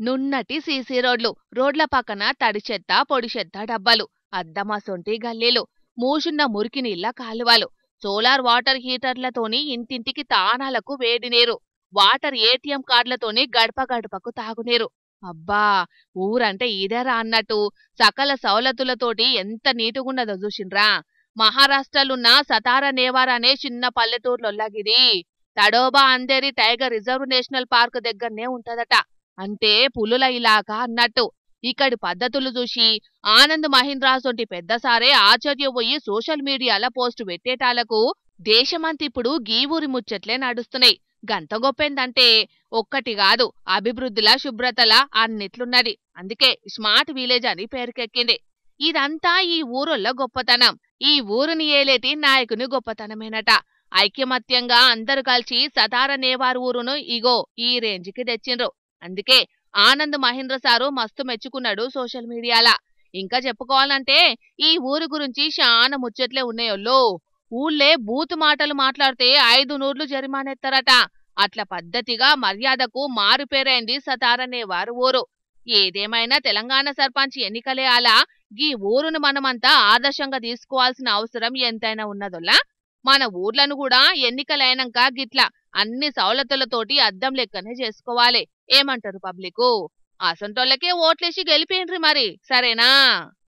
నున్నటి CC రోడ్లు, రోడ్ల పక్కన తడి చెత్త, పొడి చెత్త డబ్బాలు, అద్దమసొంటి గల్లీలు, మూషున్న మురికి నీళ్ల కాలువలు, సోలార్ వాటర్ హీటర్లతోని ఇంటింటికి తానాలకు వేడి నీరు, వాటర్ ఏటీఎం కార్డులతోని గడప గడపకు తాగునీరు. అబ్బా! ఊరంటే ఇదేరా అన్నట్టు సకల సౌలతులతోటి ఎంత నీటుగున్నదో చూసిండ్రా. మహారాష్ట్రలున్న సతారా నేవార్ అనే చిన్న పల్లెటూర్లొల్లగిది. Tadoba Andhari tiger reserve national park దగ్గరనే ఉంటదట. అంటే పులుల ఇలాకా అన్నట్టు. ఇక్కడి పద్ధతులు చూసి ఆనంద్ మహీంద్రాసొంటి పెద్దసారే ఆశ్చర్యపోయి సోషల్ మీడియాల పోస్టు పెట్టేటాలకు దేశమంతిప్పుడు గీ ఊరి ముచ్చట్లే నడుస్తున్నాయి. గంత గొప్పేందంటే ఒక్కటి కాదు, అభివృద్ధిల శుభ్రతల అన్నిట్లున్నది. అందుకే స్మార్ట్ విలేజ్ అని పేరుకెక్కింది. ఇదంతా ఈ ఊరోళ్ళ గొప్పతనం. ఈ ఊరిని ఏలేటి నాయకుని గొప్పతనమేనట. ఐక్యమత్యంగా అందరు కలిసి సతార నేవార్ ఊరును ఇగో ఈ రేంజ్కి తెచ్చిండ్రు. అందుకే ఆనంద్ మహీంద్ర సారు మస్తు మెచ్చుకున్నాడు సోషల్ మీడియాల. ఇంకా చెప్పుకోవాలంటే ఈ ఊరి గురించి శానా ముచ్చట్లే ఉన్నాయోల్లో. ఊళ్ళే బూతు మాటలు మాట్లాడితే 5 నూర్లు జరిమానెత్తారట. అట్ల పద్ధతిగా మర్యాదకు మారుపేరైంది సతారనేవారు ఊరు. ఏదేమైనా తెలంగాణ సర్పంచ్ ఎన్నికలే అలా గీ ఊరును మనమంతా ఆదర్శంగా తీసుకోవాల్సిన అవసరం ఎంతైనా ఉన్నదోలా. మన ఊర్లను కూడా ఎన్నికలైనంక గిట్ల అన్ని సౌలతులతోటి అద్దం లెక్కనే చేసుకోవాలి. ఏమంటారు పబ్లికు? అసంటోళ్ళకే ఓట్లేసి గెలిపేండ్రి మరి, సరేనా?